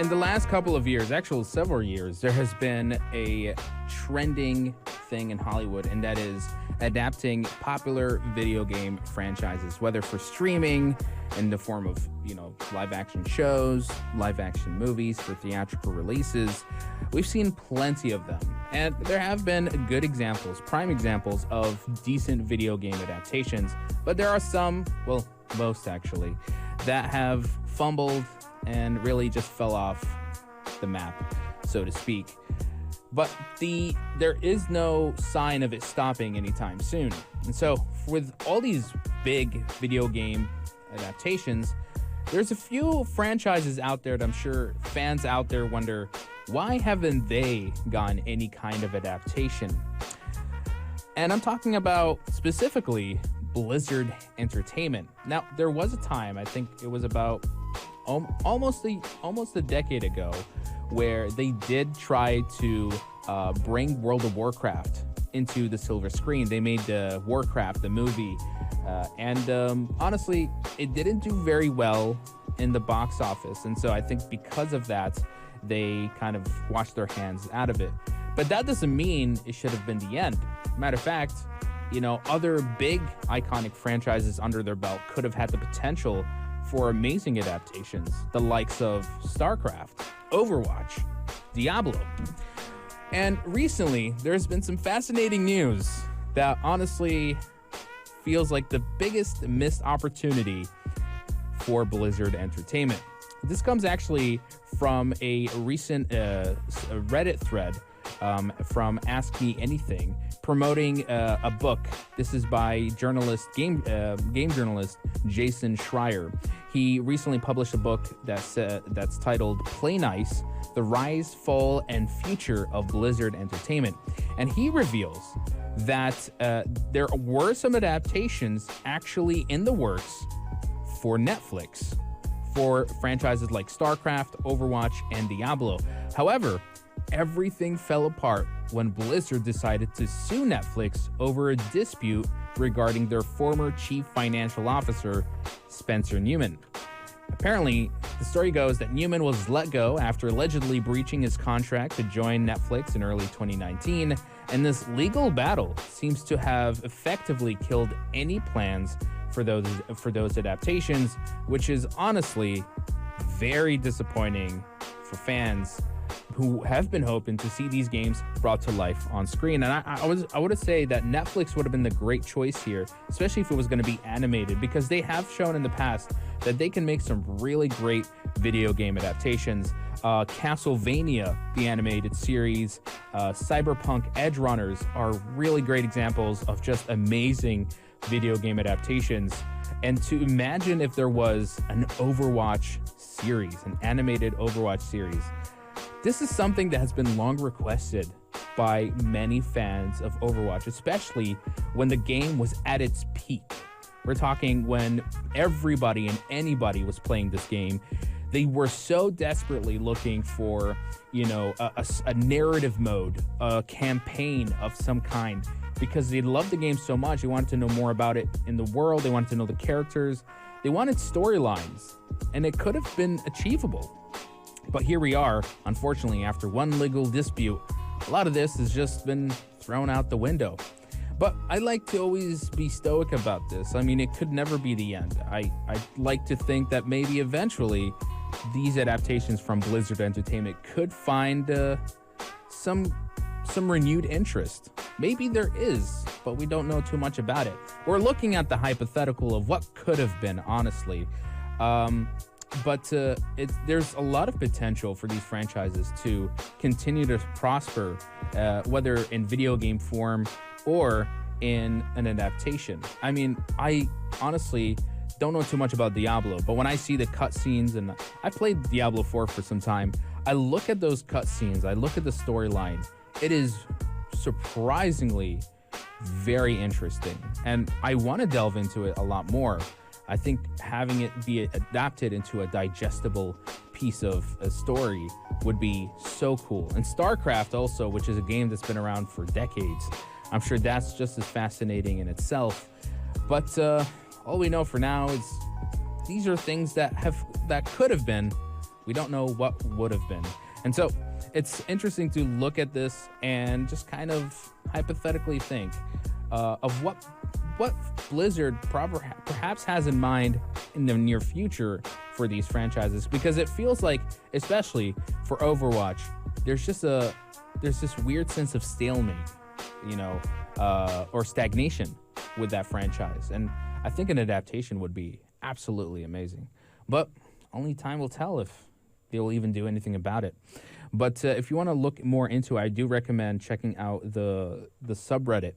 in the last couple of years, actually several years, there has been a trending thing in Hollywood, and that is adapting popular video game franchises, whether for streaming in the form of, live action shows, live action movies, for theatrical releases. We've seen plenty of them, and there have been good examples, prime examples of decent video game adaptations, but there are some, well, most actually, that have fumbled and really just fell off the map, so to speak. But there is no sign of it stopping anytime soon. And so with all these big video game adaptations, there's a few franchises out there that I'm sure fans out there wonder, why haven't they gotten any kind of adaptation? And I'm talking about specifically Blizzard Entertainment. Now, there was a time, I think it was about almost a decade ago, where they did try to bring World of Warcraft into the silver screen. They made the Warcraft, the movie, and honestly, it didn't do very well in the box office. And so I think because of that, they kind of washed their hands out of it. But that doesn't mean it should have been the end. Matter of fact, other big iconic franchises under their belt could have had the potential for amazing adaptations, the likes of StarCraft, Overwatch, Diablo. And recently, there's been some fascinating news that honestly feels like the biggest missed opportunity for Blizzard Entertainment. This comes actually from a recent Reddit thread from Ask Me Anything, promoting a book. This is by game journalist Jason Schreier. He recently published a book that's titled Play Nice: The Rise, Fall, and Future of Blizzard Entertainment. And he reveals that there were some adaptations actually in the works for Netflix for franchises like StarCraft, Overwatch, and Diablo. However, everything fell apart when Blizzard decided to sue Netflix over a dispute regarding their former chief financial officer, Spencer Newman. Apparently, the story goes that Newman was let go after allegedly breaching his contract to join Netflix in early 2019, and this legal battle seems to have effectively killed any plans for those adaptations, which is honestly very disappointing for fans who have been hoping to see these games brought to life on screen. And I would say that Netflix would have been the great choice here, especially if it was going to be animated, because they have shown in the past that they can make some really great video game adaptations. Castlevania, the animated series, Cyberpunk Edge Runners are really great examples of just amazing video game adaptations. And to imagine if there was an Overwatch series, an animated Overwatch series, this is something that has been long requested by many fans of Overwatch, especially when the game was at its peak. We're talking when everybody and anybody was playing this game. They were so desperately looking for, a narrative mode, a campaign of some kind, because they loved the game so much. They wanted to know more about it in the world. They wanted to know the characters. They wanted storylines, and it could have been achievable. But here we are, unfortunately, after one legal dispute, a lot of this has just been thrown out the window. But I like to always be stoic about this. I mean, it could never be the end. I like to think that maybe eventually these adaptations from Blizzard Entertainment could find some renewed interest. Maybe there is, but we don't know too much about it. We're looking at the hypothetical of what could have been, honestly. But there's a lot of potential for these franchises to continue to prosper, whether in video game form or in an adaptation. I mean, I honestly don't know too much about Diablo, but when I see the cutscenes, and I played Diablo 4 for some time, I look at those cutscenes, I look at the storyline. It is surprisingly very interesting, and I want to delve into it a lot more. I think having it be adapted into a digestible piece of a story would be so cool. And StarCraft also, which is a game that's been around for decades, I'm sure that's just as fascinating in itself. But all we know for now is these are things that could have been, We don't know what would have been. And so it's interesting to look at this and just kind of hypothetically think of what Blizzard perhaps has in mind in the near future for these franchises, because it feels like, especially for Overwatch, there's this weird sense of stalemate, or stagnation with that franchise. And I think an adaptation would be absolutely amazing, but only time will tell if they'll even do anything about it. But if you want to look more into it, I do recommend checking out the subreddit,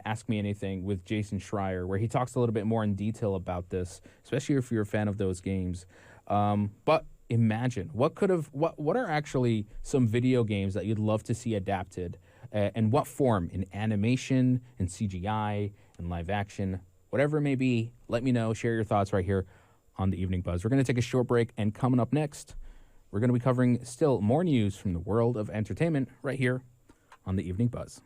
Ask Me Anything with Jason Schreier, where he talks a little bit more in detail about this, especially if you're a fan of those games. But imagine what are actually some video games that you'd love to see adapted, and what form, in animation, in CGI, in live action, whatever it may be. Let me know. Share your thoughts right here on the Evening Buzz. We're going to take a short break, and coming up next, we're going to be covering still more news from the world of entertainment right here on the Evening Buzz.